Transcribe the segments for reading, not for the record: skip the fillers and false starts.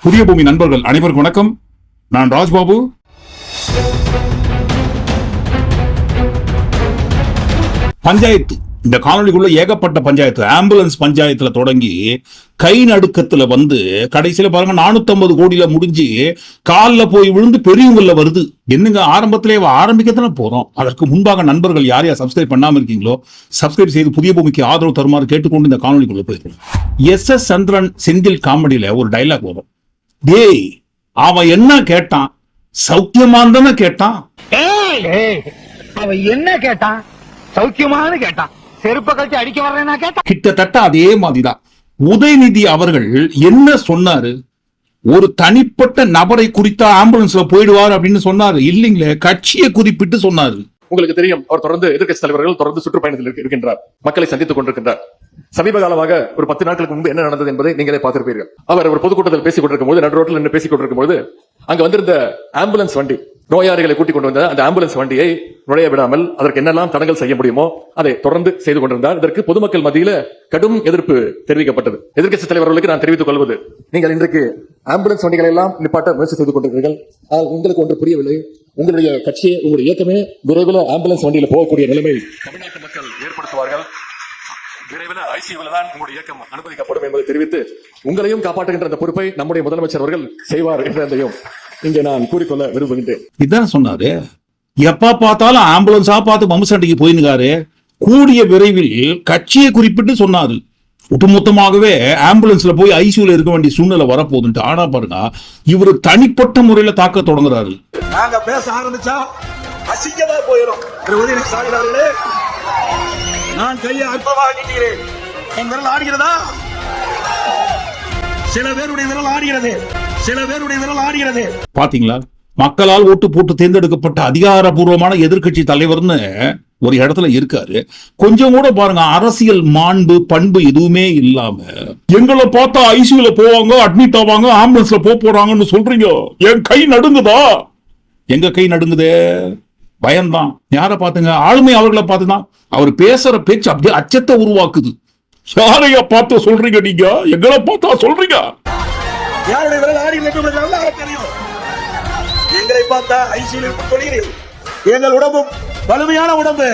புதிய பூமி நண்பர்கள் அனைவருக்கும் வணக்கம். நான் ராஜ்பாபு. பஞ்சாயத்து, இந்த காணொலிக்குள்ள ஏகப்பட்ட பஞ்சாயத்து, ஆம்புலன்ஸ் பஞ்சாயத்துல தொடங்கி கை நடுக்கத்துல வந்து கடைசியில பாருங்க 450 கோடியில முடிஞ்சு காலில் போய் விழுந்து பெரியவங்கள வருது. என்னங்க, ஆரம்பத்திலே ஆரம்பிக்கத்தானே போறோம். அதற்கு முன்பாக நண்பர்கள் யார் யார் சப்ஸ்கிரைப் பண்ணாம இருக்கீங்களோ சப்ஸ்கிரைப் செய்து புதிய பூமிக்கு ஆதரவு தருமாறு கேட்டுக்கொண்டு இந்த காணொலிக்குள்ள போயிருக்கோம். எஸ் சந்திரன் செந்தில் காமெடியில ஒரு டைலாக் வரும். டேய், அவன் என்ன கேட்டான்? சௌக்கியமான் தானே கேட்டான். அவன் என்ன கேட்டான்? சௌக்கியமானு கேட்டான். செருப்ப கழிச்சு அடிக்க வர்றேன்னா கேட்டான். கிட்டத்தட்ட அதே மாதிரிதான் உதயநிதி அவர்கள் என்ன சொன்னாரு? ஒரு தனிப்பட்ட நபரை குறித்தா ஆம்புலன்ஸ்ல போயிடுவார் அப்படின்னு சொன்னாரு. இல்லைங்களே, கட்சியை குறிப்பிட்டு சொன்னாரு. உங்களுக்கு தெரியும், அவர் தொடர்ந்து எதிர்க்கட்சி தலைவர்கள் தொடர்ந்து சுற்றுப்பயணத்தில் இருக்கின்றார், மக்களை சந்தித்துக் கொண்டிருக்கின்றார். சமீப காலமாக ஒரு 10 நாட்களுக்கு முன்பு என்ன நடந்தது என்பதை நீங்களே பார்த்திருப்பீர்கள். அவர் ஒரு பொதுக்கூட்டத்தில் பேசிக் கொண்டிருக்கும் போது, நடு ரோட்டில் நின்று பேசிக் கொண்டிருக்கும் போது, அங்க வந்திருந்த ஆம்புலன்ஸ் வண்டி, நோயாளிகளை கூட்டிக் கொண்டு வந்த அந்த ஆம்புலன்ஸ் வண்டியை நுழைய விடாமல் அதற்கு என்னெல்லாம் தடங்கல் செய்ய முடியுமோ அதை தொடர்ந்து செய்து கொண்டிருந்தார். இதற்கு பொதுமக்கள் மத்தியில கடும் எதிர்ப்பு தெரிவிக்கப்பட்டது. எதிர்க்கட்சி தலைவர்களுக்கு நான் தெரிவித்துக் கொள்வது, நீங்கள் இன்றைக்கு ஆம்புலன்ஸ் வண்டிகளை எல்லாம் நிப்பாட்ட முயற்சி செய்து கொண்டிருக்கிறீர்கள். உங்களுக்கு ஒன்று புரியவில்லை. உங்களுடைய கட்சியை, உங்களுடைய இயக்கமே விரைவில் ஆம்புலன்ஸ் வண்டியில போகக்கூடிய நிலைமை தமிழ்நாட்டு மக்கள் ஏற்படுத்துவார்கள். விரைவில் ஐசியூல தான் உங்களுடைய இயக்கம் அனுமதிக்கப்படும் என்பதை தெரிவித்து, உங்களையும் காப்பாற்றுகின்ற அந்த பொறுப்பை நம்முடைய முதலமைச்சர் அவர்கள் செய்வார் என்றதையும் இங்கே நான் கூறிக்கொள்ள விரும்புகின்றேன். இதான் சொன்னாரு. எப்ப பார்த்தாலும் ஆம்புலன்ஸா பார்த்து மம்சண்டிக்கு போயினுக்காரு. கூடிய விரைவில் கட்சியை குறிப்பிட்டு சொன்னாரு. ஒட்டுமொத்தமாகவே ஆம்புலன்ஸ்ல போய் ஐசியூல இருக்க வேண்டிய சூழ்நிலை வரப்போகுதுன்ட்டு. ஆனா பாருங்க, இவரு தனிப்பட்ட முறையில தாக்க தொடங்குறாரு. நாங்க பேச ஆரம்பிச்சா அசிங்கமா போயிடும். நான் கையை அற்பமாகிறேன். என் விரல் ஆடுகிறதா? சில பேருடைய விரல் ஆடுகிறது, சில பேருடைய விரல் ஆடுகிறது. பாத்தீங்களா, மக்களால் ஓட்டு போட்டு தேர்ந்தெடுக்கப்பட்ட அதிகாரபூர்வமான எதிர்கட்சி தலைவர்னு ஒரு இடத்துல இருக்காரு. கொஞ்சம் கூட பாருங்க, அரசியல் மாண்பு பண்பு எதுவுமே இல்லாம எங்களை பார்த்தா ஐசியூல போவாங்க, அட்மிட் ஆவாங்க, ஆம்புலன்ஸ்ல போறாங்கன்னு சொல்றீங்க. என் கை நடுங்குதா? எங்க கை நடுங்குதே? பயம்தான். யாரை பார்த்துங்க? ஆளுமை அவர்களை பார்த்துதான். அவர் பேசுற பேச்சு அப்படியே அச்சத்தை உருவாக்குது. யாரையா பார்த்து சொல்றீங்க நீங்க? எங்களை பார்த்தா சொல்றீங்க? யாருடைய விரல் ஆடுகிறது தெரியும். எங்களை பார்த்தா ஐசியூல சொல்கிறீர்கள். எங்கள் உடம்பும் வலிமையான உடம்பு.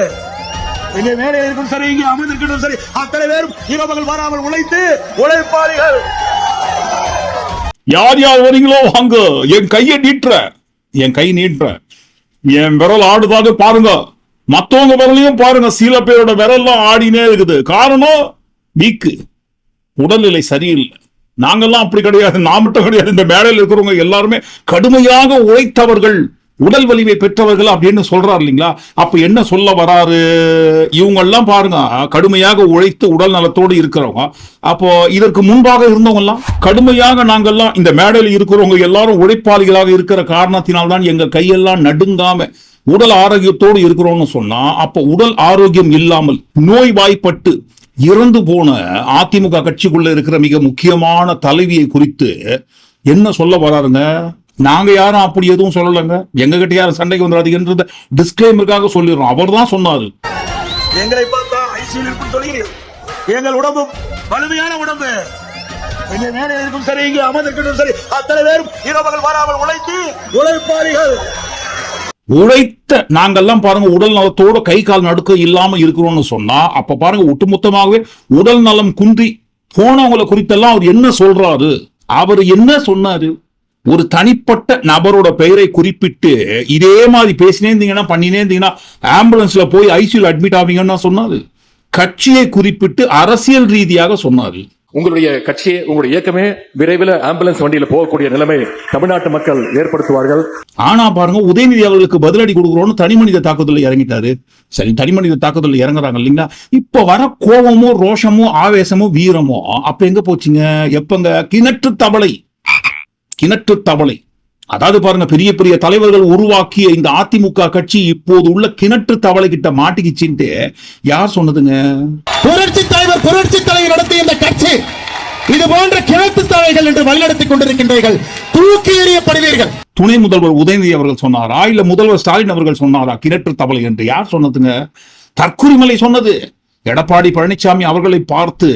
எங்க மேலே இருக்கும் சரி, இங்கே அமர்ந்திருக்கணும் சரி, அத்தனை பேரும் இரவுகள் வராமல் உழைத்து உழைப்பாளிகள். யார் யார் வரீங்களோ வாங்க. என் கையை நீட்டுற, என் கை நீட்டுற, என் விரல் ஆடுதாக பாருங்க. மத்தவங்க விரலையும் பாருங்க. சில பேரோட விரல்லாம் ஆடினே இருக்குது. காரணம் வீக்கு, உடல்நிலை சரியில்லை. நாங்கெல்லாம் அப்படி கிடையாது, நான் மட்டும் கிடையாது. இந்த மேடையில் இருக்கிறவங்க எல்லாருமே கடுமையாக உழைத்தவர்கள், உடல் வலிமை பெற்றவர்கள் அப்படின்னு சொல்றாரு இல்லைங்களா? அப்ப என்ன சொல்ல வராரு? இவங்க எல்லாம் பாருங்க, கடுமையாக உழைத்து உடல் நலத்தோடு இருக்கிறவங்க. அப்போ இதற்கு முன்பாக இருந்தவங்க எல்லாம் கடுமையாக, நாங்கெல்லாம் இந்த மேடையில் இருக்கிறவங்க எல்லாரும் உழைப்பாளிகளாக இருக்கிற காரணத்தினால்தான் எங்க கையெல்லாம் நடுங்காம உடல் ஆரோக்கியத்தோடு இருக்கிறோம்னு சொன்னா, அப்ப உடல் ஆரோக்கியம் இல்லாமல் நோய் வாய்ப்பட்டு இறந்து போன அதிமுக கட்சிக்குள்ள இருக்கிற மிக முக்கியமான தலைவியை குறித்து என்ன சொல்ல வராருங்க? நாங்க யாரும் அப்படி எதுவும் சொல்லலைங்க. எங்க கிட்ட யாரும் சண்டைக்கு வந்துடாதீங்கன்றத டிஸ்க்ளைமருக்காக சொல்லிடுறோம். அவர் தான் சொன்னாரு. எங்களை பார்த்தா ஐசியூல இருக்கும் சொல்கிறீர்கள். எங்கள் உடம்பும் வலிமையான உடம்பு. எங்க மேலே இருக்கும் சரி, இங்கே அமர்ந்திருக்கணும் சரி, அத்தனை பேரும் இரவுகள் வராமல் உழைத்து உழைப்பாளிகள். உழைத்த நாங்கெல்லாம் பாருங்க உடல் நலத்தோட கை கால் நடுக்க இல்லாம இருக்கிறோம்னு சொன்னா, அப்ப பாருங்க ஒட்டுமொத்தமாகவே உடல் நலம் குன்றி போனவங்களை குறித்தெல்லாம் அவர் என்ன சொல்றாரு? அவர் என்ன சொன்னாரு? ஒரு தனிப்பட்ட நபரோட பெயரை குறிப்பிட்டு இதே மாதிரி பேசினே இருந்தீங்கன்னா, பண்ணினே இருந்தீங்கன்னா ஆம்புலன்ஸ்ல போய் ஐசியூல அட்மிட் ஆவீங்கன்னு சொன்னாரு. கட்சியை குறிப்பிட்டு அரசியல் ரீதியாக சொன்னாரு. உங்களுடைய கட்சியை, உங்களுடைய இயக்கமே விரைவில் ஆம்புலன்ஸ் வண்டியில போகக்கூடிய நிலைமை தமிழ்நாட்டு மக்கள் ஏற்படுத்துவார்கள். ஆனா பாருங்க, உதயநிதி அவர்களுக்கு பதிலடி கொடுக்குறோன்னு தனி மனித தாக்குதல் இறங்கிட்டாரு. சரி, தனி மனித தாக்குதல் இறங்குறாங்க இல்லைங்களா? இப்ப வர கோபமோ ரோஷமோ ஆவேசமோ வீரமோ அப்ப எங்க போச்சுங்க? எப்பங்க? கிணற்று தவளை, கிணற்று தவளை. அதாவது பாருங்க, பெரிய பெரிய தலைவர்கள் உருவாக்கிய இந்த அதிமுக கட்சி இப்போது உள்ள கிணற்று தவளை கிட்ட மாட்டிக்கிச்சுட்டு யார் சொன்னதுங்க? புரட்சி தலைவர், புரட்சி தலைவர் நடத்திய இந்த கட்சி இது போன்ற கிணற்று தவளைகள் என்று வழிநடத்திக் கொண்டிருக்கின்றீர்கள். தூக்கி எறியப்படுவீர்கள். துணை முதல்வர் உதயநிதி அவர்கள் சொன்னாரா, இல்ல முதல்வர் ஸ்டாலின் அவர்கள் சொன்னாரா கிணற்று தவளை என்று? யார் சொன்னதுங்க? தற்குறிமலை சொன்னது. எடப்பாடி பழனிசாமி அவர்களை பார்த்து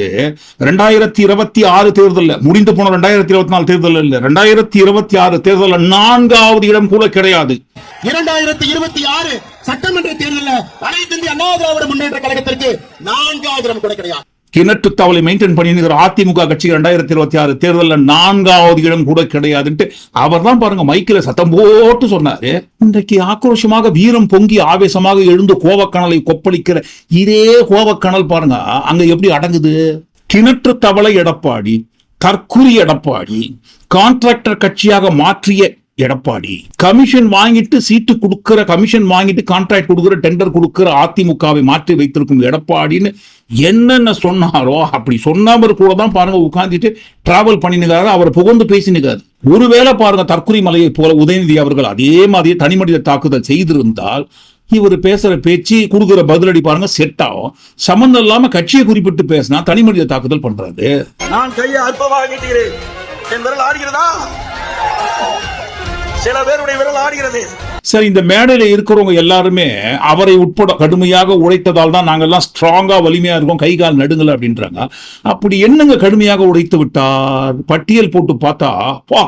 2026 தேர்தல்ல, முடிந்து போன 2024 தேர்தல் இல்ல, 2026 தேர்தல்ல 4வது இடம் கூட கிடையாது. 2026 சட்டமன்ற தேர்தலில் அனைத்து இந்திய அண்ணா திராவிட முன்னேற்ற கழகத்திற்கு 4வது இடம் கூட கிடையாது. கிணற்று தவளை மெயின்டைன் பண்ணிருக்கிற அதிமுக கட்சி 2026 தேர்தலில் 4வது இடம் கூட கிடையாதுன்ட்டு அவர் தான் பாருங்க மைக்கில சத்தம் போட்டு சொன்னாரு. இன்றைக்கு ஆக்ரோஷமாக வீரம் பொங்கி ஆவேசமாக எழுந்து கோவக்கணலை கொப்பளிக்கிற இதே கோவக்கணல் பாருங்க அங்க எப்படி அடங்குது. கிணற்று தவளை எடப்பாடி, தற்குறி எடப்பாடி, கான்ட்ராக்டர் கட்சியாக மாற்றிய எடப்பாடி, கமிஷன் வாங்கிட்டு சீட்டு கொடுக்கிற, கமிஷன் வாங்கிட்டு கான்ட்ராக்ட் கொடுக்கிற, டெண்டர் கொடுக்கிற அதிமுகவை மாற்றி வைத்திருக்கும் எடப்பாடின்னு என்னென்ன சொன்னாரோ அப்படி சொன்னவர் கூட தான் பாருங்க உட்கார்ந்துட்டு டிராவல் பண்ணினுக்காரு, அவர் புகழ்ந்து பேசினுக்காரு. ஒருவேளை பாருங்க தற்குறி மலையை போல உதயநிதி அவர்கள் அதே மாதிரி தனிமனித தாக்குதல் செய்திருந்தால் இவர் பேசுற பேச்சு கொடுக்கிற பதிலடி பாருங்க செட் ஆகும். சம்பந்தம் இல்லாம கட்சியை குறிப்பிட்டு பேசினா தனிமனித தாக்குதல் பண்றாரு. நான் கையை அற்பமாக நீட்டுகிறேன், என் விரல் ஆடுகிறதா? சில பேருடைய விரல் ஆடுகிறது. சரி, இந்த மேடையில இருக்கிறவங்க எல்லாருமே அவரை உட்பட கடுமையாக உழைத்ததால் தான் நாங்கெல்லாம் ஸ்ட்ராங்கா வலிமையா இருக்கோம், கை கால் நடுங்கல அப்படின்றாங்க. அப்படி என்னங்க கடுமையாக உழைத்து விட்டார்? பட்டியல் போட்டு பார்த்தா பா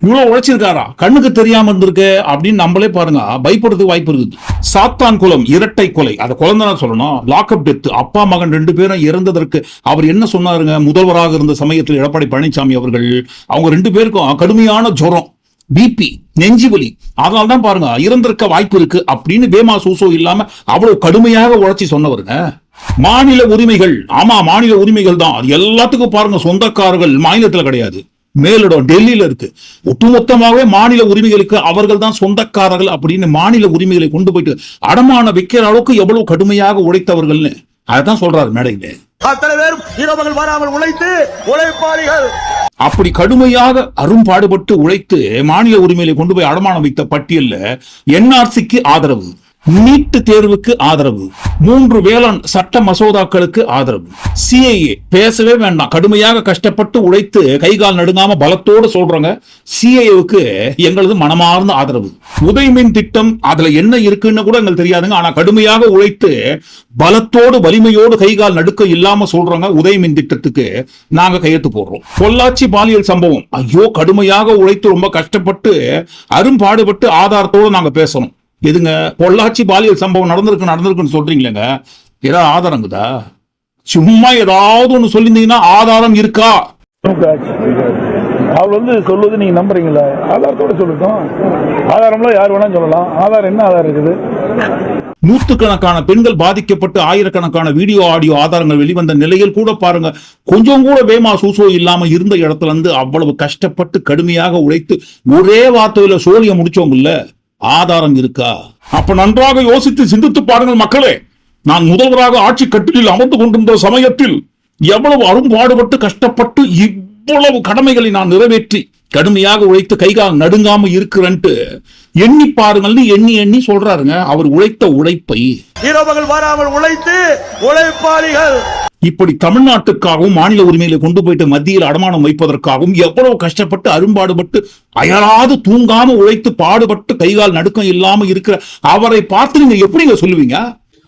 இவ்வளவு உழைச்சிருக்காரா, கண்ணுக்கு தெரியாம இருந்திருக்கு அப்படின்னு நம்மளே பாருங்க பயப்படுறதுக்கு வாய்ப்பு இருக்குது. சாத்தான் குளம் இரட்டை கொலை, அதை குழந்தை சொல்லணும், லாக்அப் டெத், அப்பா மகன் 2 பேரும் இறந்ததற்கு அவர் என்ன சொன்னாருங்க? முதல்வராக இருந்த சமயத்தில் எடப்பாடி பழனிசாமி அவர்கள் அவங்க 2 பேருக்கும் கடுமையான ஜுரம், பிபி, நெஞ்சு வலி, அதனால தான் பாருங்க இறந்திருக்க வாய்ப்பு இருக்கு அப்படின்னு வேமா சூசோ இல்லாம அவ்வளவு கடுமையாக உழைச்சி சொன்னவருங்க. மாநில உரிமைகள், ஆமா மாநில உரிமைகள் தான், அது எல்லாத்துக்கும் பாருங்க சொந்தக்காரர்கள் மாநிலத்துல கிடையாது, மேலிடம் டெல்லியில இருக்கு. ஒட்டுமொத்தமாகவே மாநில உரிமைகளுக்கு அவர்கள் தான் சொந்தக்காரர்கள் அப்படின்னு மாநில உரிமைகளை கொண்டு போயிட்டு அடமான வைக்கிற அளவுக்கு எவ்வளவு கடுமையாக உழைத்தவர்கள்னு அதான் சொல்றாரு மேடையில. அத்தனை பேரும் இரவுகள் வராமல் உழைத்து உழைப்பாளிகள். அப்படி கடுமையாக அரும்பாடுபட்டு உழைத்து மாநில உரிமையை கொண்டு போய் அடமானம் வைத்த பட்டியல்ல என்ஆர்சிக்கு ஆதரவு, நீட் தேர்வுக்கு ஆதரவு, 3 வேளாண் சட்ட மசோதாக்களுக்கு ஆதரவு, சிஏஏ பேசவே வேண்டாம், கடுமையாக கஷ்டப்பட்டு உழைத்து கைகால் நடுங்காம பலத்தோடு சொல்றாங்க சிஏஏவுக்கு எங்களது மனமார்ந்த ஆதரவு. உதயமின் திட்டம் அதுல என்ன இருக்குன்னு கூட எங்களுக்கு தெரியாதுங்க, ஆனா கடுமையாக உழைத்து பலத்தோடு வலிமையோடு கைகால் நடுக்க இல்லாம சொல்றாங்க உதயமின் திட்டத்துக்கு நாங்க கையெழுத்து போடுறோம். பொள்ளாச்சி பாலியல் சம்பவம், ஐயோ கடுமையாக உழைத்து ரொம்ப கஷ்டப்பட்டு அரும்பாடுபட்டு ஆதாரத்தோடு நாங்க பேசணும். எதுங்க பொள்ளாச்சி பாலியல் சம்பவம் நடந்திருக்குன்னு சொல்றீங்களேங்க, ஏதாவது ஆதாரங்குதா? சும்மா ஏதாவது ஒண்ணு சொல்லியிருந்தீங்கன்னா ஆதாரம் இருக்கா? அவர் சொல்லுவது நீங்க நம்புறீங்களா? ஆதாரத்தோட சொல்லிட்டோம். ஆதாரம்லாம் யார் வேணா சொல்லலாம். ஆதாரம் என்ன ஆதாரம் இருக்குது? நூற்றுக்கணக்கான பெண்கள் பாதிக்கப்பட்டு ஆயிரக்கணக்கான வீடியோ ஆடியோ ஆதாரங்கள் வெளிவந்த நிலையில் கூட பாருங்க கொஞ்சம் கூட வேமா சூசோ இல்லாம இருந்த இடத்துல இருந்து அவ்வளவு கஷ்டப்பட்டு கடுமையாக உழைத்து ஒரே வார்த்தையில சோழிய முடிச்சோம் இல்ல, ஆதாரம் இருக்கா? அப்ப நன்றாக யோசித்து சிந்தித்து பாருங்கள் மக்களே. நான் முதல்வராக ஆட்சி கட்டிலில் அமர்ந்து கொண்டிருந்த சமயத்தில் எவ்வளவு அரும்பாடுபட்டு கஷ்டப்பட்டு இவ்வளவு கடமைகளை நான் நிறைவேற்றி கடுமையாக உழைத்து கைகால் நடுங்காம இருக்கிறேன்ட்டு எண்ணி பாருங்கள்னு எண்ணி சொல்றாருங்க அவர் உழைத்த உழைப்பை. இரவுகள் வராமல் உழைத்து உழைப்பாளிகள். இப்படி தமிழ்நாட்டுக்காகவும் மாநில உரிமைகளை கொண்டு போயிட்டு மத்தியில் அடமானம் வைப்பதற்காகவும் எவ்வளவு கஷ்டப்பட்டு அரும்பாடுபட்டு அயராது தூங்காம உழைத்து பாடுபட்டு கைகால் நடுக்கம் இல்லாம இருக்கிற அவரை பார்த்து நீங்க எப்படிங்க சொல்லுவீங்க?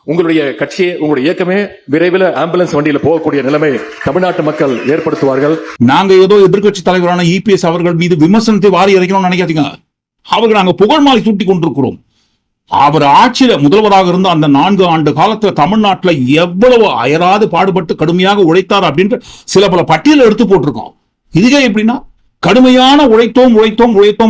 உங்களுடைய கட்சியே, உங்களுடைய இயக்கமே விரைவில் ஆம்புலன்ஸ் வண்டியில போகக்கூடிய நிலைமை தமிழ்நாட்டு மக்கள் ஏற்படுத்துவார்கள். நாங்க ஏதோ எதிர்கட்சி தலைவரான இபிஎஸ் அவர்கள் மீது விமர்சனத்தை வாரி இறைக்கணும்னு நினைக்காதீங்க. அவர்கள் நாங்க புகழ் மாலை சூட்டி கொண்டிருக்கிறோம். அவர் ஆட்சியில முதல்வராக இருந்த அந்த 4 ஆண்டு காலத்துல தமிழ்நாட்டுல எவ்வளவு அயராது பாடுபட்டு கடுமையாக உழைத்தார் அப்படின்ற சில பல பட்டியல் எடுத்து போட்டிருக்கோம். இதுக்கே எப்படின்னா கடுமையான உழைத்தோம்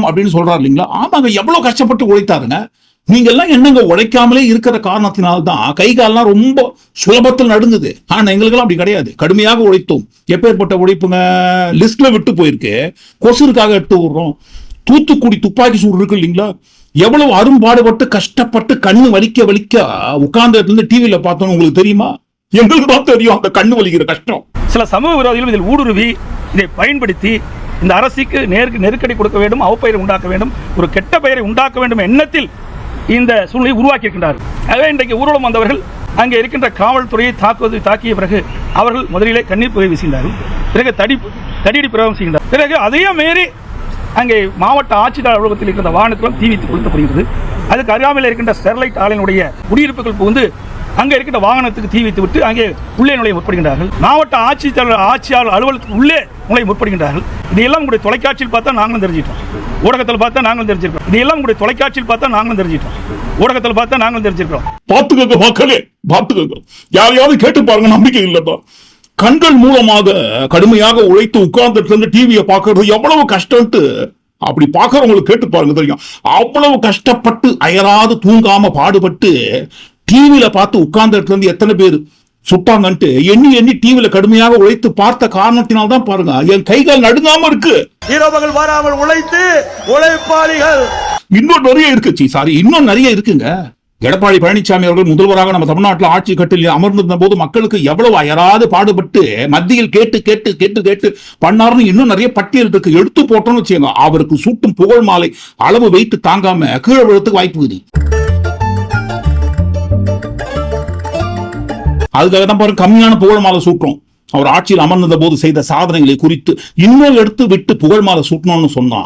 அப்படின்னு சொல்றாரு இல்லைங்களா? ஆமாங்க, எவ்வளவு கஷ்டப்பட்டு உழைத்தாருங்க. நீங்க எல்லாம் என்னங்க உழைக்காமலே இருக்கிற காரணத்தினால்தான் கை கால்லாம் ரொம்ப சுலபத்தில் நடுங்குது. ஆனா எங்களுக்கெல்லாம் அப்படி கிடையாது, கடுமையாக உழைத்தோம். எப்பேற்பட்ட உழைப்புங்க, லிஸ்ட்ல விட்டு போயிருக்கு, கொசுருக்காக எடுத்து விடுறோம். தூத்துக்குடி துப்பாக்கி சூடு இருக்கு இல்லைங்களா, எவ்வளவு அரும்பாடுபட்டு கஷ்டப்பட்டு கண்ணு வலிக்க உட்கார்ந்து இருந்து டிவியில பார்த்தோம். உங்களுக்கு தெரியுமா? எங்களுக்கு தான் தெரியும் அந்த கண்ணு வலிக்கிற கஷ்டம். சில சமூக விரோதிகள் இதில் ஊடுருவி இதை பயன்படுத்தி இந்த அரசுக்கு நெருக்கடி கொடுக்க வேண்டும், அவப்பெயரை உண்டாக்க வேண்டும், ஒரு கெட்ட பெயரை உண்டாக்க வேண்டும் எண்ணத்தில் இந்த சூழ்நிலை உருவாக்கி இருக்கின்றார். ஆகவே இன்றைக்கு ஊர்வலம் வந்தவர்கள் அங்கே இருக்கின்ற காவல்துறையை தாக்கிய பிறகு அவர்கள் முதலிலே கண்ணீர் புகை வீசினார்கள், பிறகு தடியடி பிரயோகம் செய்கின்றார். பிறகு அதையும் மீறி அங்கே மாவட்ட ஆட்சியர் அலுவலகத்தில் இருக்கின்ற வாகனத்திலும் தீ வைத்து கொளுத்தப்படுகிறது. அதுக்கு அருகாமையில் இருக்கின்ற ஸ்டெர்லைட் ஆலையினுடைய குடியிருப்புகள் புகுந்து அங்கே இருக்கிற வாகனத்துக்கு தீ வைத்து விட்டு அங்கே உள்ளே நுழைய முற்படுகின்றார்கள். மாவட்ட ஆட்சியாளர் அலுவலகத்துக்கு உள்ளே நுழைய முற்படுகின்றார்கள். இதையெல்லாம் உங்களுடைய தொலைக்காட்சியில் பார்த்தா நாங்களும் தெரிஞ்சிட்டோம், ஊடகத்தில் பார்த்தா நாங்களும் தெரிஞ்சிருக்கோம். இதையெல்லாம் உங்களுடைய தொலைக்காட்சியில் பார்த்தா நாங்களும் தெரிஞ்சிட்டோம், ஊடகத்தில் பார்த்தா நாங்களும் தெரிஞ்சிருக்கோம். பார்த்துக்கங்க மக்களே, பார்த்துக்கங்க. யாரையாவது கேட்டு பாருங்க, நம்பிக்கை இல்லப்பா. கண்கள் மூலமாக கடுமையாக உழைத்து உட்கார்ந்துட்டு இருந்து டிவியை பார்க்கறது எவ்வளவு கஷ்டம்ட்டு அப்படி பார்க்கறவங்களுக்கு கேட்டு பாருங்க, தெரியும். அவ்வளவு கஷ்டப்பட்டு அயராது தூங்காம பாடுபட்டு டிவியில பார்த்து உட்கார்ந்துட்டு இருந்து எத்தனை பேர் சுட்டாங்கன்ட்டு எண்ணி எண்ணி டிவியில கடுமையாக உழைத்து பார்த்த காரணத்தினால்தான் பாருங்க என் கைகால் நடுங்காம இருக்கு. இரவுகள் வராமல் உழைத்து உழைப்பாளிகள். இன்னும் நிறைய இருக்கு, இன்னும் நிறைய இருக்குங்க. எடப்பாடி பழனிசாமி அவர்கள் முதல்வராக நம்ம தமிழ்நாட்டில் ஆட்சி கட்டில் அமர்ந்திருந்த போது மக்களுக்கு எவ்வளவு அயராது பாடுபட்டு மத்தியில் கேட்டு கேட்டு கேட்டு கேட்டு பண்ணாருன்னு இன்னும் நிறைய பட்டியல் இருக்கு. எடுத்து போட்டோம்னு வச்சுக்கோங்க, அவருக்கு சூட்டும் புகழ் மாலை அளவு வைத்து தாங்காம கீழே விழுறதுக்கு வாய்ப்பு இருக்குது. அதுக்காக தான் பாருங்க கம்மியான புகழ் மாலை சூட்டுறோம். அவர் ஆட்சியில் அமர்ந்த போது செய்த சாதனைகளை குறித்து இன்னும் எடுத்து விட்டு புகழ் மாலை சூட்டணும்னு சொன்னா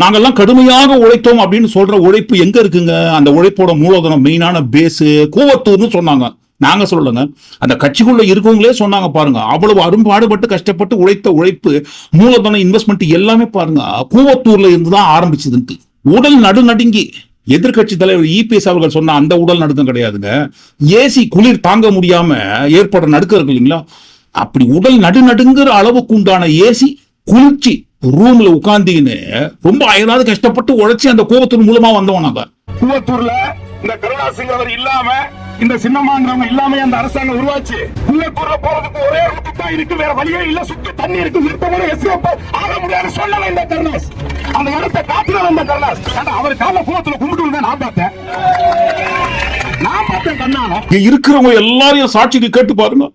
நாங்கெல்லாம் கடுமையாக உழைத்தோம் அப்படின்னு சொல்ற உழைப்பு எங்க இருக்குங்க? அந்த உழைப்போட மூலதனம் மெயினான பேஸ் கூவத்தூர்னு சொன்னாங்க, நாங்க சொல்லலங்க. அந்த கட்சிக்குள்ள இருக்கவங்களே சொன்னாங்க பாருங்க, அவ்வளவு அரும்பாடுபட்டு கஷ்டப்பட்டு உழைத்த உழைப்பு மூலதனம் இன்வெஸ்ட்மெண்ட் எல்லாமே பாருங்க கூவத்தூர்ல இருந்துதான் ஆரம்பிச்சதுன்ட்டு. உடல் நடுநடுங்கி எதிர்கட்சி தலைவர் இபிஎஸ் அவர்கள் சொன்ன அந்த உடல் நடுக்கம் கிடையாதுங்க, ஏசி குளிர் தாங்க முடியாம ஏற்படுற நடுக்கம் இருக்கு இல்லைங்களா, அப்படி உடல் நடுநடுங்கிற அளவுக்கு உண்டான ஏசி குளிர்ச்சி ரூம்ல உட்கார்ந்தீங்கன்னு ரொம்ப அயராது கஷ்டப்பட்டு உழைச்சி அந்த கூவத்தூர் மூலமா வந்தோம். நாங்க கூவத்தூர்ல இந்த கருணாசிங் அவர் இல்லாம, இந்த சின்னமாங்கிறவங்க இல்லாம அந்த அரசாங்கம் உருவாச்சு. கூவத்தூர்ல போறதுக்கு ஒரே ரூட்டு தான் இருக்கு, வேற வழியே இல்ல. சுத்தி தண்ணி இருக்கு, நிறுத்தமான எஸ்கேப் ஆக முடியாது. சொல்லல இந்த கருணாஸ், அந்த இடத்தை காத்துறவன் இந்த கருணாஸ். அவர் கால கூவத்துல கும்பிட்டு நான் பார்த்தேன் கண்ணால. இருக்கிறவங்க எல்லாரையும் சாட்சிக்கு கேட்டு பாருங்க,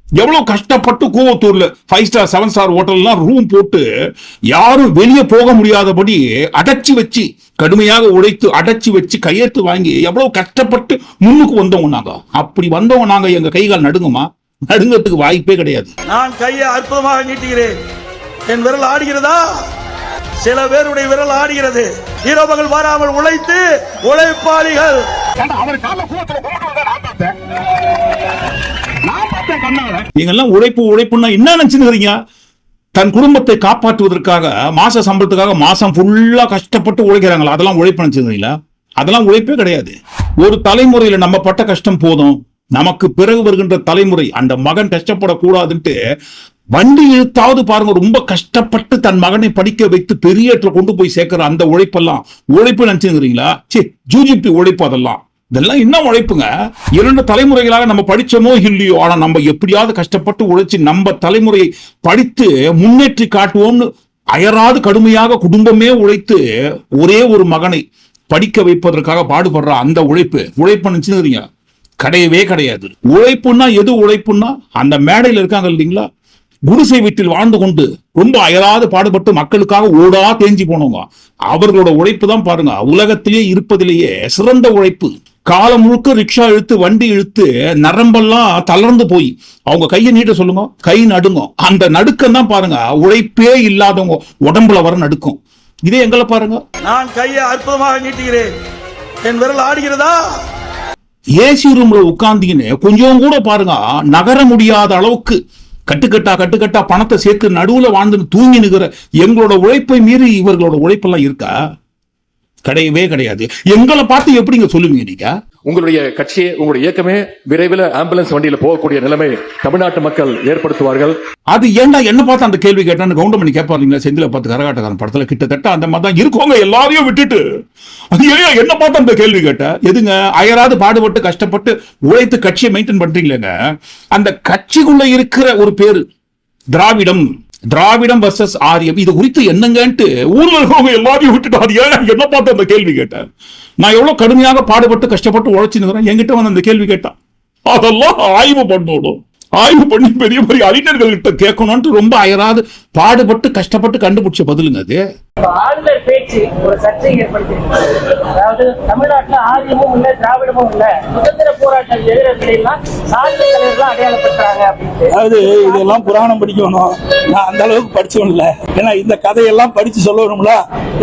எவ்வளவு கஷ்டப்பட்டு கூவத்தூர்ல 5 ஸ்டார் 7 ஸ்டார் ஹோட்டல்லாம் ரூம் போட்டு யாரும் வெளியே போக முடியாதபடி அடைச்சி வச்சு கடுமையாக உழைத்து அடைச்சி வச்சு கையெழுத்து வாங்கி எவ்வளவு கஷ்டப்பட்டு முன்னுக்கு வந்தவங்க நாங்க. அப்படி வந்தவங்க நாங்க. எங்க கைகால் நடுங்குமா? நடுங்கிறதுக்கு வாய்ப்பே கிடையாது. நான் கையை அற்புதமாக நீட்டுகிறேன், என் விரல் ஆடுகிறதா? சில பேருடைய விரல் ஆடுகிறது. இரவுகள் வராமல் உழைத்து உழைப்பாளிகள். அவர் கால கூவத்துல கும்பிட்டு நான் பார்த்தேன். நீங்க எல்லாம் உழைப்புன்னா என்ன நினைச்சுக்கிறீங்க? தன் குடும்பத்தை காப்பாற்றுவதற்காக மாச சம்பளத்துக்காக மாசம் ஃபுல்லா கஷ்டப்பட்டு உழைக்கிறாங்களா? அதெல்லாம் உழைப்பு நினைச்சுக்கிறீங்களா? அதெல்லாம் உழைப்பே கிடையாது. ஒரு தலைமுறையில நம்ம பட்ட கஷ்டம் போதும், நமக்கு பிறகு வருகின்ற தலைமுறை அந்த மகன் கஷ்டப்படக்கூடாதுன்ட்டு வண்டி இழுத்தாவது பாருங்க ரொம்ப கஷ்டப்பட்டு தன் மகனை படிக்க வைத்து பெரிய இடத்துல கொண்டு போய் சேர்க்கிற அந்த உழைப்பெல்லாம் உழைப்பு நினைச்சுக்கிறீங்களா? ஜூஜிபி உழைப்பு அதெல்லாம். இதெல்லாம் என்ன உழைப்புங்க? 2 தலைமுறைகளாக நம்ம படிச்சோமோ இல்லையோ, ஆனா நம்ம எப்படியாவது கஷ்டப்பட்டு உழைச்சு நம்ம தலைமுறையை படித்து முன்னேற்றி காட்டுவோம்னு அயராது கடுமையாக குடும்பமே உழைத்து ஒரே ஒரு மகனை படிக்க வைப்பதற்காக பாடுபடுற அந்த உழைப்பு நினைச்சுக்கிறீங்க? கிடையவே கிடையாது. உழைப்புன்னா எது உழைப்புன்னா அந்த மேடையில் இருக்காங்க இல்லைங்களா, குடிசை வீட்டில் வாழ்ந்து கொண்டு ரொம்ப அயராது பாடுபட்டு மக்களுக்காக ஓடா தேஞ்சி போனவங்க, அவர்களோட உழைப்பு தான் பாருங்க உலகத்திலேயே இருப்பதிலேயே சிறந்த உழைப்பு. காலம் முழுக்க ரிக்ஷா இழுத்து வண்டி இழுத்து நரம்பெல்லாம் தளர்ந்து போய் அவங்க கையை நீட்ட சொல்லுங்க, கை நடுங்கும். அந்த நடுக்கம் தான் பாருங்க உழைப்பே இல்லாதவங்க உடம்புல வர நடுக்கும். இதே எங்களை பாருங்க, நான் கையை அற்புதமாக நீட்டுகிறேன், என் விரல் ஆடுகிறதா? ஏசி ரூம்ல உட்கார்ந்தீங்கன்னு கொஞ்சம் கூட பாருங்க நகர முடியாத அளவுக்கு கட்டுக்கட்டா பணத்தை சேர்த்து நடுவுல வாழ்ந்து தூங்கி நிற்கிற எங்களோட உழைப்பை மீறி இவர்களோட உழைப்பெல்லாம் இருக்கா? கிடையவே கிடையாது. எங்களை பார்த்து எப்படிங்க சொல்லுவீங்க நீங்க? உங்களுடைய கட்சியே, உங்களுடைய இயக்கமே விரைவில் ஆம்புலன்ஸ் வண்டியில போகக்கூடிய நிலைமை தமிழ்நாட்டு மக்கள் ஏற்படுத்துவார்கள். அது ஏன்டா என்ன பார்த்து அந்த கேள்வி கேட்டான்னு கவுண்டமணி கேட்பாருங்களா? செந்தில பார்த்து கரகாட்டக்காரன் படத்துல கிட்டத்தட்ட அந்த மாதிரி தான் இருக்கவங்க எல்லாரையும் விட்டுட்டு அது ஏன் என்ன பார்த்து அந்த கேள்வி கேட்ட? எதுங்க அயராது பாடுபட்டு கஷ்டப்பட்டு உழைத்து கட்சியை மெயின்டைன் பண்றீங்களேங்க, அந்த கட்சிக்குள்ள இருக்கிற ஒரு பேரு திராவிடம் வர்சஸ் ஆரியம், இது குறித்து என்னங்கன்ட்டு ஊர்ல இருக்கவங்க எல்லாரையும் விட்டுட்டு அது ஏன் என்ன பார்த்து அந்த கேள்வி கேட்டேன்? நான் எவ்வளவு கடுமையாக பாடுபட்டு கஷ்டப்பட்டு உழைச்சுன்னு என்கிட்ட வந்து அந்த கேள்வி கேட்டான். அதெல்லாம் ஆய்வு பண்ணணும், ஆய்வு பண்ணி பெரிய பெரிய அறிஞர்கள் கிட்ட கேட்கணும்னு ரொம்ப அயராது பாடுபட்டு கஷ்டப்பட்டு கண்டுபிடிச்ச பதிலுங்க அது. ஆளுநர் பேச்சு ஒரு சர்ச்சை ஏற்படுத்தியிருக்கிறது. அதாவது தமிழ்நாட்டில் ஆரியமும் இல்ல திராவிடமும் இல்ல, சுதந்திர போராட்ட வீரர்கள் எல்லாம் சாதிய தலைவர்கள் அடையாளப்படுத்துறாங்க அப்படின்ட்டு. அதாவது இதெல்லாம் புராணம் படிக்கணும், நான் அந்த அளவுக்கு படிச்சவன் இல்ல. ஏன்னா இந்த கதையெல்லாம் படிச்சு சொல்லணும்ல,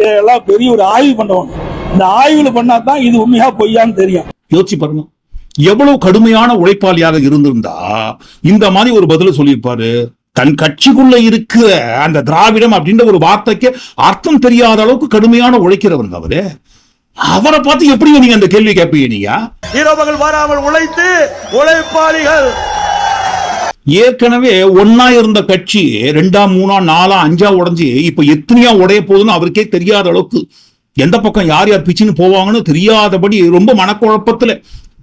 இதெல்லாம் பெரிய ஒரு ஆய்வு பண்ணணும். இந்த ஆய்வுல பண்ணாதான் இது உண்மையா பொய்யான்னு தெரியும். யோசிச்சு பாருங்க, எவ்வளவு கடுமையான உழைப்பாளியாக இருந்திருந்தா இந்த மாதிரி ஒரு பதில சொல்லியிருப்பாரு. தன் கட்சிக்குள்ள இருக்கிற அந்த திராவிடம் அப்படின்ற ஒரு வார்த்தைக்கு அர்த்தம் தெரியாத அளவுக்கு கடுமையான உழைக்கிறவங்க அவரு. அவரை பார்த்து எப்படி நீங்க அந்த கேள்வி கேட்பீங்க? நீங்க இரவுகள் வராமல் உழைத்து உழைப்பாளிகள். ஏற்கனவே ஒன்னா இருந்த கட்சி 2, 3, 4, 5 உடைஞ்சு இப்ப எத்தனையா உடைய போகுதுன்னு அவருக்கே தெரியாத அளவுக்கு, எந்த பக்கம் யார் யார் பிச்சுன்னு போவாங்கன்னு தெரியாதபடி ரொம்ப மனக்குழப்பத்துல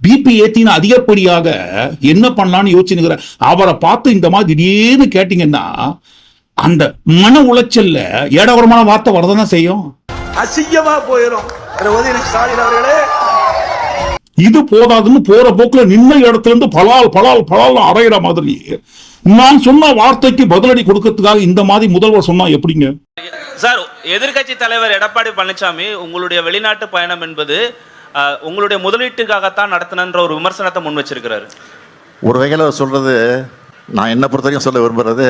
பிபி ஏத்தின அதிகப்படியாக என்ன பண்ணலான்னு யோசிச்சுங்கிற அவரை பார்த்து இந்த மாதிரி திடீர்னு கேட்டீங்கன்னா அந்த மன உளைச்சல்ல ஏடவரமான வார்த்தை வரதான் செய்யும். அசிங்கமா போயிடும். ஸ்டாலின் அவர்களே, இது போதாதுன்னு போற போக்குல நின்ன இடத்துல இருந்து பலால் பலால் பலால் அறையிற மாதிரி நான் சொன்ன வார்த்தைக்கு பதிலடி கொடுக்கறதுக்காக இந்த மாதிரி முதல்வர் சொன்னா எப்படிங்க சார்? எதிர்க்கட்சி தலைவர் எடப்பாடி பழனிசாமி உங்களுடைய வெளிநாட்டு பயணம் என்பது உங்களுடைய முதலீட்டுக்காகத்தான் நடத்தினன்ற ஒரு விமர்சனத்தை முன் வச்சிருக்கிறாரு. ஒரு வகையில் சொல்றது, நான் என்ன பொறுத்த வரைக்கும் சொல்ல விரும்புறது,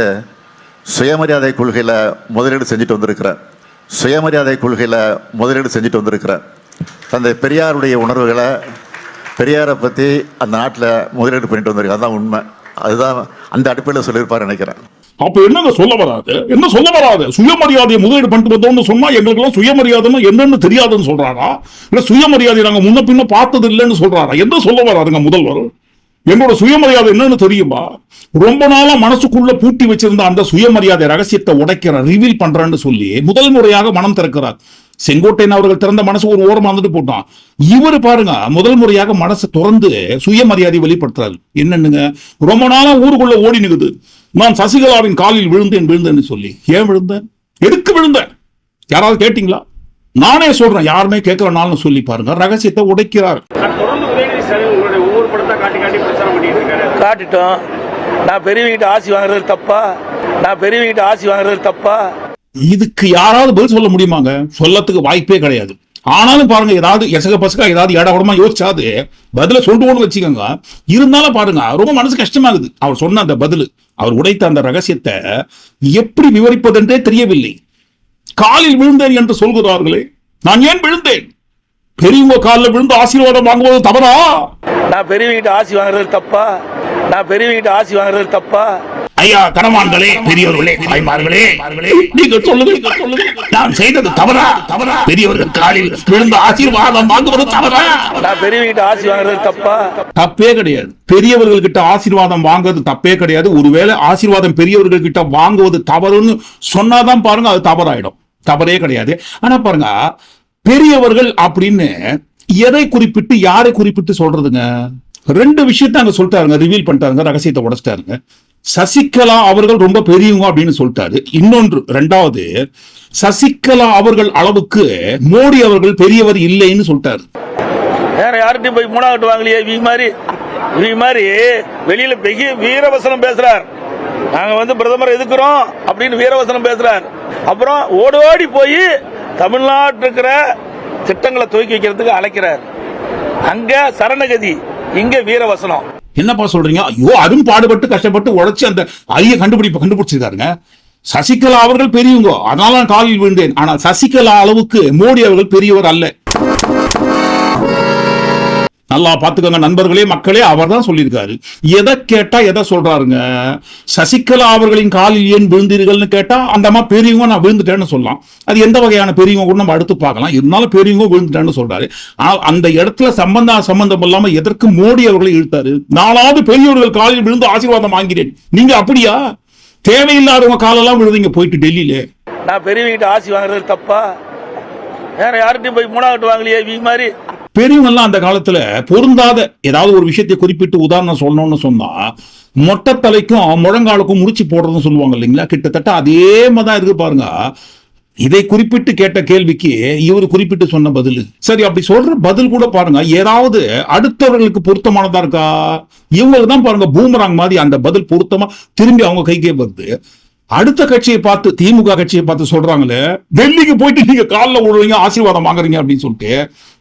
சுயமரியாதை கொள்கையில் முதலீடு செஞ்சுட்டு வந்திருக்கிறேன். சுயமரியாதை கொள்கையில் முதலீடு செஞ்சுட்டு வந்திருக்கிறேன். தந்தை பெரியாருடைய உணர்வுகளை, பெரியாரை பற்றி அந்த நாட்டில் முதலீடு பண்ணிட்டு வந்திருக்கேன். அதுதான் உண்மை. அதுதான் அந்த அடிப்படையில் சொல்லியிருப்பார் நினைக்கிறேன். அப்ப என்னங்க சொல்ல வராது? என்ன சொல்ல வராது? சுயமரியாதையை முதலீடு பண்ணிட்டு வந்தோம்னு சொன்னா எங்களுக்கு எல்லாம் சுயமரியாதைன்னு என்னன்னு தெரியாதுன்னு சொல்றாரா? இல்ல சுயமரியாதை நாங்க முன்ன பின்ன பார்த்தது இல்லைன்னு சொல்றாரா? என்ன சொல்ல வராதுங்க முதல்வர்? எங்களோட சுயமரியாதை என்னன்னு தெரியுமா? ரொம்ப நாளா மனசுக்குள்ள பூட்டி வச்சிருந்த அந்த சுயமரியாதை ரகசியத்தை உடைக்கிற ரிவீல் பண்றேன்னு சொல்லி முதல் முறையாக மனம் திறக்கிறார். செங்கோட்டையன் அவர்கள் திறந்த மனசு ஒரு ஓரமா வந்துட்டு போட்டான். இவரு பாருங்க முதல் முறையாக மனசை திறந்து சுயமரியாதை வெளிப்படுத்துறாரு. என்னன்னுங்க, ரொம்ப நாளா ஊருக்குள்ள ஓடி நிக்குது, நான் சசிகலாவின் காலில் விழுந்தேன்னு சொல்லி. ஏன் விழுந்தேன்? எதுக்கு விழுந்தேன்? யாராவது கேட்டீங்களா? நானே சொல்றேன், யாருமே கேட்கறனாலும் சொல்லி பாருங்க. ரகசியத்தை உடைக்கிறார். காட்டிட்டோம். நான் பெரியவங்கிட்ட ஆசி வாங்குறது தப்பா? நான் பெரியவங்கிட்ட ஆசி வாங்குறது தப்பா? இதுக்கு யாராவது பதில் சொல்ல முடியுமாங்க? சொல்லத்துக்கு வாய்ப்பே கிடையாது. ஆனாலும் பாருங்க, ஏதாவது எசக பசகா ஏதாவது இடமா யோசிச்சாது பதில சொல்லுவோம்னு வச்சுக்கோங்க. இருந்தாலும் பாருங்க ரொம்ப மனசு கஷ்டமாகுது. அவர் சொன்ன அந்த பதில், அவர் உடைத்த அந்த ரகசியத்தை எப்படி விவரிப்பதென்றே தெரியவில்லை. காலில் விழுந்தேன் என்று சொல்கிறார்களே, நான் ஏன் விழுந்தேன்? பெரியவங்க காலில் விழுந்து ஆசீர்வாதம் வாங்குவது தவறா? நான் பெரியவங்கிட்ட ஆசி வாங்குறது தப்பா? நான் பெரியவங்கிட்ட ஆசி வாங்குறது தப்பா? ஐயா கனவான்களே, பெரியவர்களே, தாய்மார்களே, நீங்கள் சொல்லுங்க, நான் செய்தது தவறா? பெரியவர்கள் காலில் விழுந்து ஆசீர்வாதம் வாங்குவது தவறா? நான் பெரியவங்கிட்ட ஆசி வாங்குறது தப்பா? தப்பே கிடையாது. பெரியவர்கள் கிட்ட ஆசீர்வாதம் வாங்குறது தப்பே கிடையாது. ஒருவேளை ஆசீர்வாதம் பெரியவர்கள் கிட்ட வாங்குவது தவறுன்னு சொன்னாதான் பாருங்க அது தவறாயிடும். தவறே கிடையாது. ஆனா பாருங்க, பெரியவர்கள் அப்படின்னு எதை குறிப்பிட்டு யாரை குறிப்பிட்டு சொல்றதுங்க? 2 விஷயத்த அங்க சொல்லிட்டாருங்க, ரிவீல் பண்ணிட்டாருங்க, ரகசியத்தை உடைச்சிட்டாருங்க. சசிகலா அவர்கள் ரொம்ப பெரியவங்க அப்படின்னு சொல்லிட்டாரு. இன்னொன்று, 2வது, சசிகலா அவர்கள் அளவுக்கு மோடி அவர்கள் பெரியவர் இல்லைன்னு சொல்லிட்டாரு. வேற யார்கிட்டயும் போய் மூணாகட்டு வாங்கலையே. இவங்க மாதிரி வெளியில பெரிய வீரவசனம் பேசுறார். நாங்க பிரதமர் எதுக்குறோம் அப்படின்னு வீரவசனம் பேசுறார். அப்புறம் ஓடோடி போய் தமிழ்நாட்டில் இருக்கிற திட்டங்களை துவக்கி வைக்கிறதுக்கு அழைக்கிறார். அங்க சரணகதி, இங்க வீரவசனம். என்னப்பா சொல்றீங்க? ஐயோ, அதுவும் பாடுபட்டு கஷ்டப்பட்டு உழைச்சு அந்த அரிய கண்டுபிடிச்சிருக்காருங்க. சசிகலா அவர்கள் பெரியவங்க, அதனால நான் காலில் விழுந்தேன். ஆனால் சசிகலா அளவுக்கு மோடி அவர்கள் பெரியவர் அல்ல. நல்லா பாத்துக்கோங்க நண்பர்களே, மக்களே, அவர் தான் சொல்லியிருக்காரு. எதை கேட்டா எதை சொல்றாருங்க? சசிகலா அவர்களின் காலில் ஏன் விழுந்தீர்கள்னு கேட்டா அந்த அம்மா பெரியவங்க நான் விழுந்துட்டேன்னு சொல்லலாம். அது எந்த வகையான பெரியவங்க கூட நம்ம அடுத்து பார்க்கலாம். இருந்தாலும் பெரியவங்க விழுந்துட்டேன்னு சொல்றாரு. ஆனால் அந்த இடத்துல சம்பந்தம் இல்லாம எதற்கு மோடி அவர்களை இழுத்தாரு? 4வது பெரியவர்கள் காலில் விழுந்து ஆசீர்வாதம் வாங்கிறேன். நீங்க அப்படியா? தேவையில்லாதவங்க காலெல்லாம் விழுதுங்க போயிட்டு டெல்லியில. நான் பெரியவங்கிட்ட ஆசி வாங்குறது தப்பா? வேற யார்கிட்டயும் போய் மூணாகட்டு வாங்கலையே. இவங்க மாதிரி பெரியவங்க எல்லாம் அந்த காலத்துல பொருந்தாத ஏதாவது ஒரு விஷயத்தை குறிப்பிட்டு உதாரணம் சொல்லணும்னு சொன்னா மொட்டை தலைக்கும் முழங்காலுக்கும் முடிச்சு போடுறதுன்னு சொல்லுவாங்க இல்லைங்களா? கிட்டத்தட்ட அதே மாதிரிதான் இருக்கு பாருங்க. இதை குறிப்பிட்டு கேட்ட கேள்விக்கு இவர் குறிப்பிட்டு சொன்ன பதில் சரி. அப்படி சொல்ற பதில் கூட பாருங்க ஏதாவது அடுத்தவர்களுக்கு பொருத்தமானதா இருக்கா? இவங்களுக்கு தான் பாருங்க பூமராங் மாதிரி அந்த பதில் பொருத்தமா திரும்பி அவங்க கைக்கே வருது. அடுத்த கட்சியை பார்த்து, திமுக கட்சியை பார்த்து சொல்றாங்களே, டெல்லிக்கு போயிட்டு நீங்க காலில் விடுறீங்க, ஆசீர்வாதம் வாங்குறீங்க அப்படின்னு சொல்லிட்டு.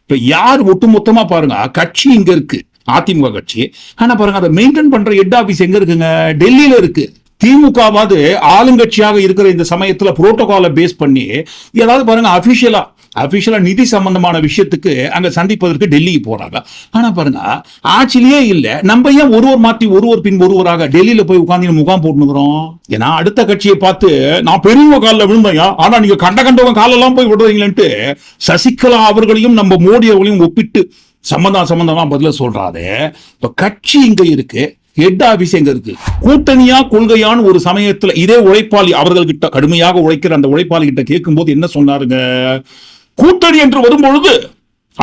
இப்ப யார் ஒட்டுமொத்தமா பாருங்க, கட்சி இங்க இருக்கு, அதிமுக கட்சி. ஆனா பாருங்க அதை மெயின்டைன் பண்ற ஹெட் ஆபீஸ் எங்க இருக்குங்க? டெல்லியில இருக்கு. திமுகவாது ஆளுங்கட்சியாக இருக்கிற இந்த சமயத்துல புரோட்டோகாலை பேஸ் பண்ணி ஏதாவது பாருங்க அபிஷியலா அபிஷியலா நிதி சம்பந்தமான விஷயத்துக்கு அங்க சந்திப்பதற்கு டெல்லிக்கு போறாங்க. ஆனா பாருங்க, ஆட்சியிலேயே இல்ல, நம்ம ஏன் ஒருவர் மாற்றி ஒருவர் பின் ஒருவராக டெல்லியில போய் உட்கார்ந்து முகாம் போட்டுக்கிறோம்? ஏன்னா அடுத்த கட்சியை பார்த்து நான் பெரியவங்க காலில் விழுந்தையா, ஆனா நீங்க கண்டவங்க காலெல்லாம் போய் விடுறீங்களேன்ட்டு சசிகலா அவர்களையும் நம்ம மோடி அவர்களையும் ஒப்பிட்டு சம்பந்தமா பதில சொல்றாரு. இப்ப கட்சி இங்க இருக்கு, ஹெட் ஆபீஸ் எங்க இருக்கு? கூட்டணியா கொள்கையான ஒரு சமயத்துல இதே உழைப்பாளி அவர்கள்கிட்ட கடுமையாக உழைக்கிற அந்த உழைப்பாளி கிட்ட கேட்கும் போது என்ன சொன்னாருங்க? கூட்டணி என்று வரும்பொழுது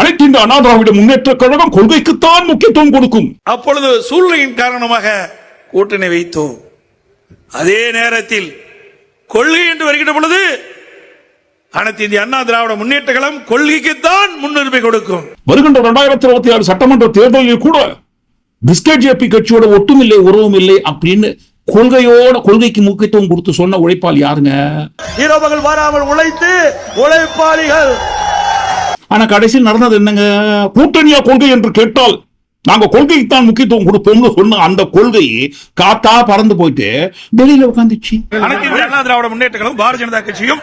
அனைத்து இந்த அண்ணா திராவிட முன்னேற்ற கழகம் கொள்கைக்குத்தான் முக்கியத்துவம் கொடுக்கும். அப்பொழுது சூழ்நிலையின் காரணமாக கூட்டணி வைத்தோம். அதே நேரத்தில் கொள்கை என்று வருகின்ற பொழுது அனைத்து இந்திய அண்ணா திராவிட முன்னேற்ற கழகம் கொள்கைக்குத்தான் முன்னுரிமை கொடுக்கும். வருகின்ற 2026 சட்டமன்ற தேர்தலில் கூட பிஸ்கட் ஜேபி கட்சியோட ஒட்டும் இல்லை உறவும் இல்லை அப்படின்னு கொள்கைக்கு முக்கியத்துவம் கொடுத்து சொன்ன உழைப்பாளி யாருங்க? இரவுகள் வராமல் உழைத்து உழைப்பாளிகள். ஆனா கடைசியில் நடந்தது என்னங்க? கூட்டணியா கொள்கை என்று கேட்டால் நாங்க கொள்கைக்கு தான் முக்கியத்துவம் கொடுப்போம்னு சொன்ன அந்த கொள்கை காத்தா பறந்து போயிட்டு டெல்லியில உட்காந்துச்சு. அனைத்து இந்திய அண்ணா திராவிட முன்னேற்ற கழகம் பாரதிய ஜனதா கட்சியும்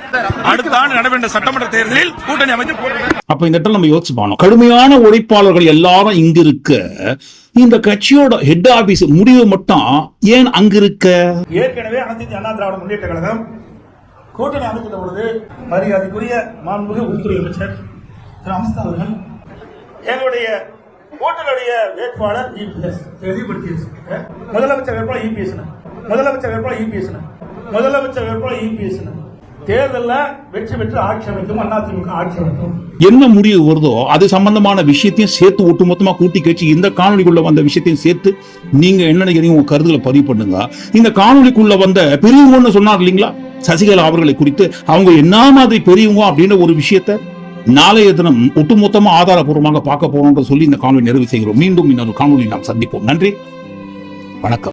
அடுத்த ஆண்டு நடைபெற்ற சட்டமன்ற தேர்தலில் கூட்டணி அமைத்து அப்ப இந்த இடத்துல நம்ம யோசிச்சு பாக்கணும். கடுமையான உழைப்பாளர்கள் எல்லாரும் இங்க இருக்க, இந்த கட்சியோட ஹெட் ஆபீஸ் முடிவு மட்டும் ஏன் அங்க இருக்க? ஏற்கனவே அனைத்து இந்திய அண்ணா திராவிட முன்னேற்ற கழகம் கூட்டணி அமைக்கின்ற பொழுது மரியாதைக்குரிய மாண்புமிகு உள்துறை அமைச்சர் திரு அமித்ஷா அவர்கள் எங்களுடைய கூட்டணியுடைய வேட்பாளர் இபிஎஸ் தெளிவுபடுத்தி முதலமைச்சர் வேட்பாளர் இபிஎஸ் முதலமைச்சர் வேட்பாளர் இபிஎஸ் தேர்தலில் வெற்றி பெற்று ஆட்சி அமைக்கும் அதிமுக ஆட்சி அமைக்கும். என்ன முடிவு வருதோ அது சம்பந்தமான விஷயத்தையும் சேர்த்து ஒட்டுமொத்தமா கூட்டி கட்சி இந்த காணொலிக்குள்ள வந்த விஷயத்தையும் சேர்த்து நீங்க என்ன நினைக்கிறீங்க, உங்க கருத்துல பதிவு பண்ணுங்க. இந்த காணொலிக்குள்ள வந்த பெரியவங்கன்னு சொன்னார் இல்லீங்களா சசிகலா அவர்களை குறித்து, அவங்க என்ன மாதிரி பெரியவங்க அப்படின்ற ஒரு விஷயத்த நாளைய தினம் ஒட்டுமொத்தமா ஆதாரபூர்வமாக பார்க்க போறோம் சொல்லி இந்த காணொலி நிறைவு செய்கிறோம். மீண்டும் இன்னொரு காணொலி நாம் சந்திப்போம். நன்றி, வணக்கம்.